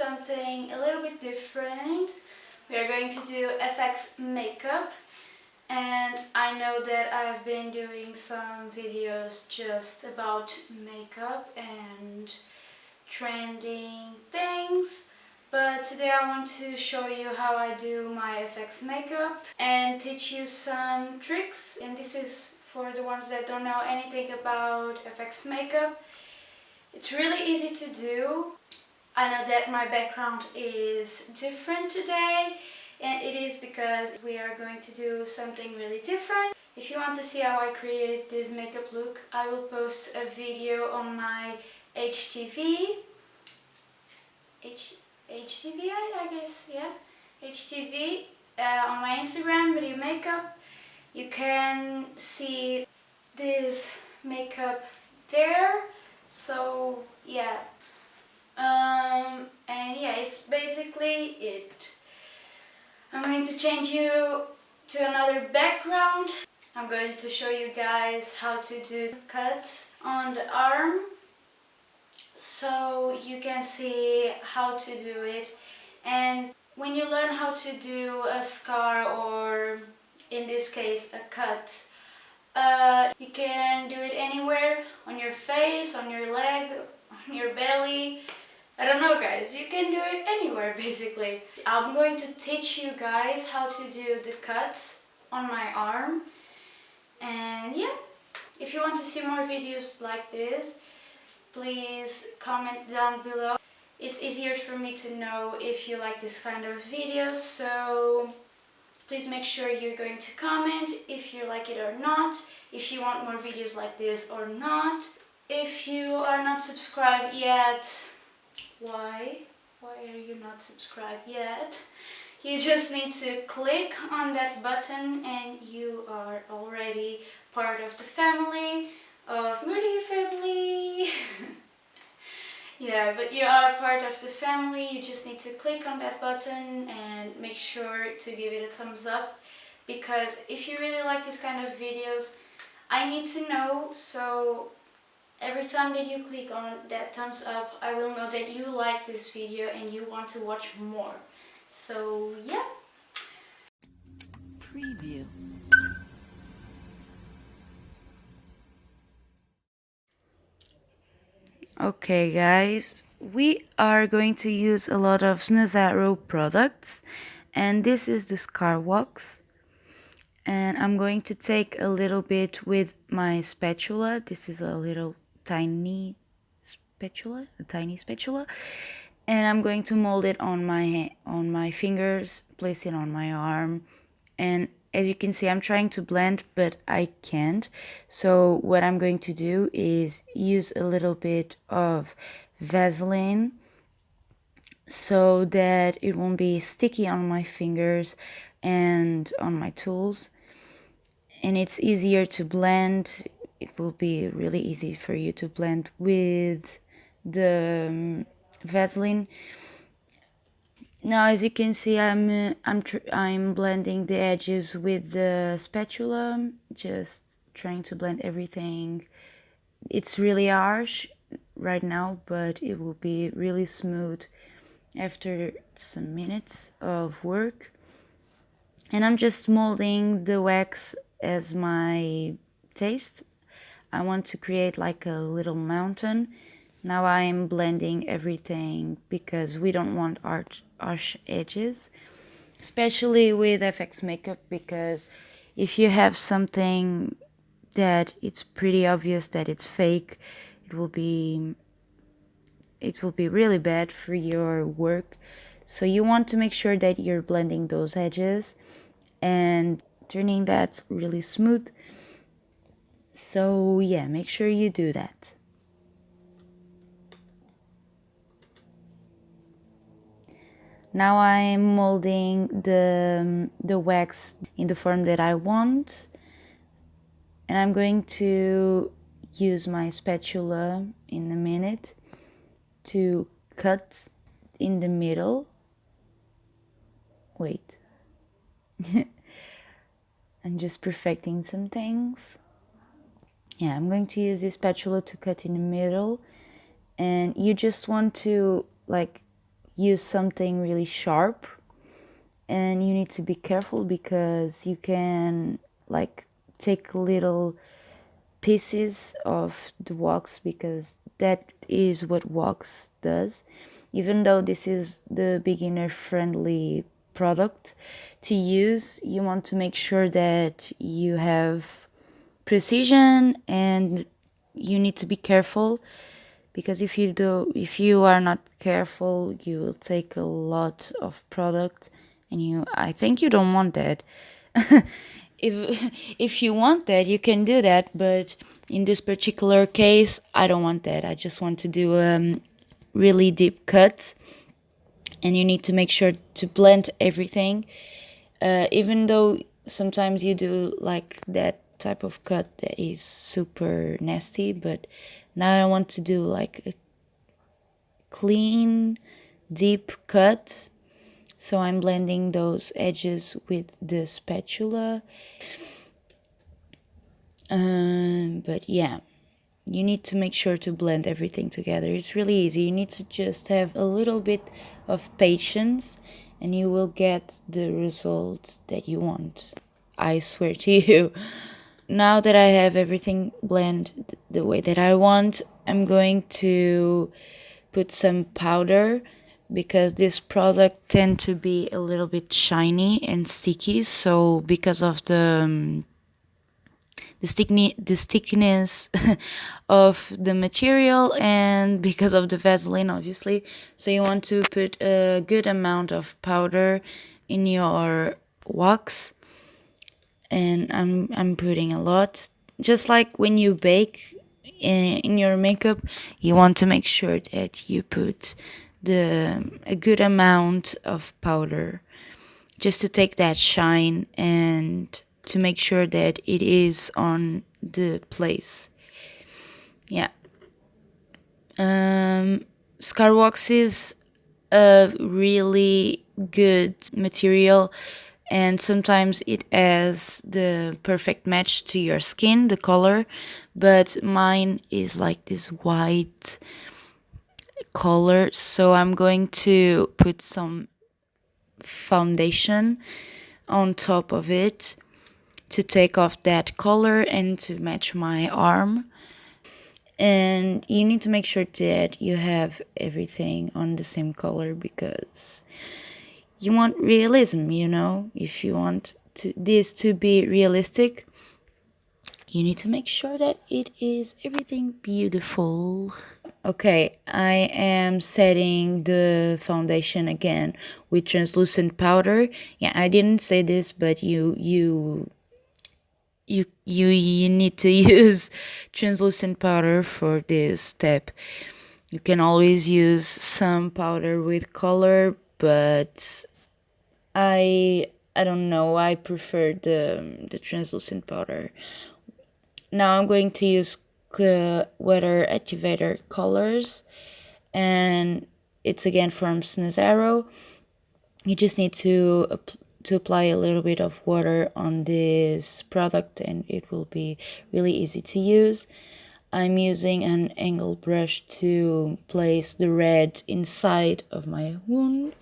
something a little bit different. We are going to do FX makeup, and I know that I've been doing some videos just about makeup and trending things, but today I want to show you how I do my FX makeup and teach you some tricks. And this is for the ones that don't know anything about FX makeup. It's really easy to do. I know that my background is different today, and it is because we are going to do something really different. If you want to see how I created this makeup look, I will post a video on my HTV. HTV, I guess, yeah. HTV on my Instagram, video makeup. You can see this makeup there. So yeah. And yeah, it's basically it. I'm going to change you to another background. I'm going to show you guys how to do cuts on the arm, so you can see how to do it. And when you learn how to do a scar, or in this case a cut, you can do it anywhere, on your face, on your leg, on your belly. I don't know, guys, you can do it anywhere basically. I'm going to teach you guys how to do the cuts on my arm. And yeah, if you want to see more videos like this, please comment down below. It's easier for me to know if you like this kind of videos, so please make sure you're going to comment if you like it or not, if you want more videos like this or not. If you are not subscribed yet, why are you not subscribed yet? You just need to click on that button and you are already part of the family, of Murdy family. Yeah, but you are part of the family. You just need to click on that button and make sure to give it a thumbs up, because if you really like this kind of videos, I need to know, so every time that you click on that thumbs up, I will know that you like this video and you want to watch more. So yeah. Preview. Okay guys, we are going to use a lot of SNAZAROO products, and this is the Scar Wax. And I'm going to take a little bit with my spatula. This is a little tiny spatula, and I'm going to mold it on my fingers, place it on my arm. And as you can see, I'm trying to blend, but I can't. So what I'm going to do is use a little bit of Vaseline so that it won't be sticky on my fingers and on my tools. And it's easier to blend. It will be really easy for you to blend with the Vaseline. Now, as you can see, I'm blending the edges with the spatula, just trying to blend everything. It's really harsh right now, but it will be really smooth after some minutes of work. And I'm just molding the wax as my taste. I want to create like a little mountain. Now I'm blending everything because we don't want harsh edges, especially with FX makeup, because if you have something that it's pretty obvious that it's fake, it will be really bad for your work. So you want to make sure that you're blending those edges and turning that really smooth. So yeah, make sure you do that. Now I'm molding the wax in the form that I want, and I'm going to use my spatula in a minute to cut in the middle. Wait. I'm just perfecting some things. Yeah, I'm going to use this spatula to cut in the middle, and you just want to like use something really sharp, and you need to be careful because you can like take little pieces of the wax, because that is what wax does. Even though this is the beginner friendly product to use, you want to make sure that you have precision, and you need to be careful, because if you are not careful, you will take a lot of product, and I think you don't want that. If you want that, you can do that, but in this particular case, I don't want that. I just want to do a really deep cut, and you need to make sure to blend everything, even though sometimes you do like that type of cut that is super nasty. But now I want to do like a clean deep cut, so I'm blending those edges with the spatula. But yeah, you need to make sure to blend everything together. It's really easy. You need to just have a little bit of patience, and you will get the result that you want. I swear to you. Now that I have everything blended the way that I want, I'm going to put some powder, because this product tend to be a little bit shiny and sticky. So because of the stickiness of the material, and because of the Vaseline, obviously, so you want to put a good amount of powder in your wax, and I'm putting a lot. Just like when you bake in your makeup, you want to make sure that you put a good amount of powder, just to take that shine and to make sure that it is on the place. Yeah. Scar wax is a really good material, and sometimes it has the perfect match to your skin, the color, but mine is like this white color, so I'm going to put some foundation on top of it to take off that color and to match my arm. And you need to make sure that you have everything on the same color, because you want realism, if you want this to be realistic, you need to make sure that it is everything beautiful. Okay, I am setting the foundation again with translucent powder. Yeah, I didn't say this, but you need to use translucent powder for this step. You can always use some powder with color, but I don't know, I prefer the translucent powder. Now I'm going to use weather activator colors, and it's again from SNAZAROO. You just need to apply a little bit of water on this product, and it will be really easy to use. I'm using an angle brush to place the red inside of my wound.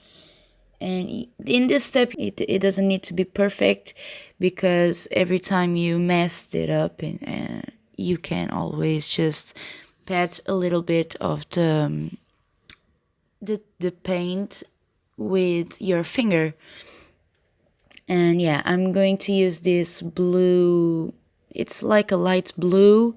And in this step, it doesn't need to be perfect, because every time you messed it up, and you can always just pat a little bit of the paint with your finger. And yeah, I'm going to use this blue, it's like a light blue,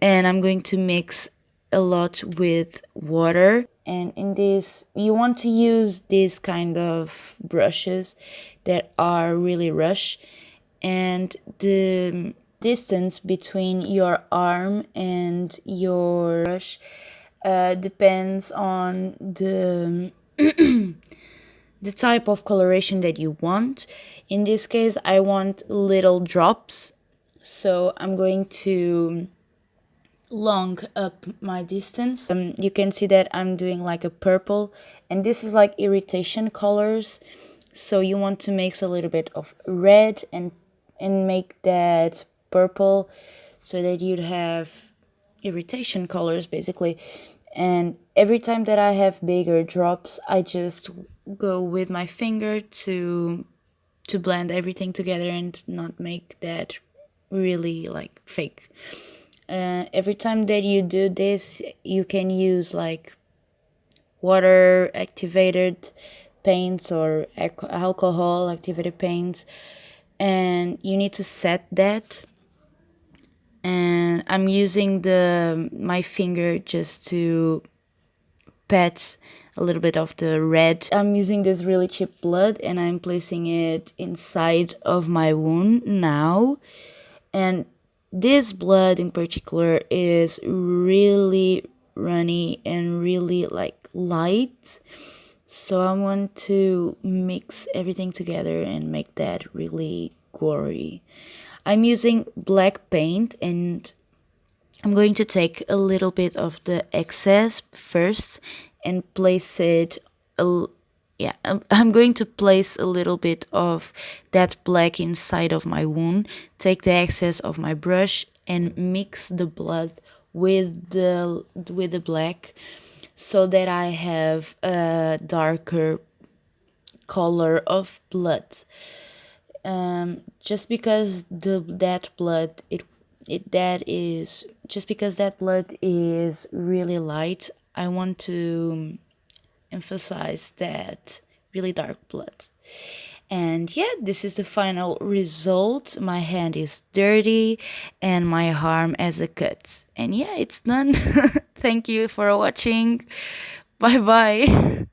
and I'm going to mix a lot with water. And in this, you want to use these kind of brushes that are really rush, and the distance between your arm and your brush depends on the type of coloration that you want. In this case, I want little drops, so I'm going to long up my distance. You can see that I'm doing like a purple, and this is like irritation colors, so you want to mix a little bit of red and make that purple, so that you'd have irritation colors basically. And every time that I have bigger drops, I just go with my finger to blend everything together and not make that really like fake. Every time that you do this, you can use like water activated paints or alcohol activated paints, and you need to set that. And I'm using the my finger just to pat a little bit of the red. I'm using this really cheap blood and I'm placing it inside of my wound now. And this blood in particular is really runny and really like light. So I want to mix everything together and make that really gory. I'm using black paint and I'm going to take a little bit of the excess first and place it yeah, I'm going to place a little bit of that black inside of my wound, take the excess of my brush and mix the blood with the black so that I have a darker color of blood. Just because that blood it that is just because that blood is really light, I want to emphasize that really dark blood. And yeah, this is the final result. My hand is dirty and my arm has a cut. And yeah, it's done. Thank you for watching. Bye bye.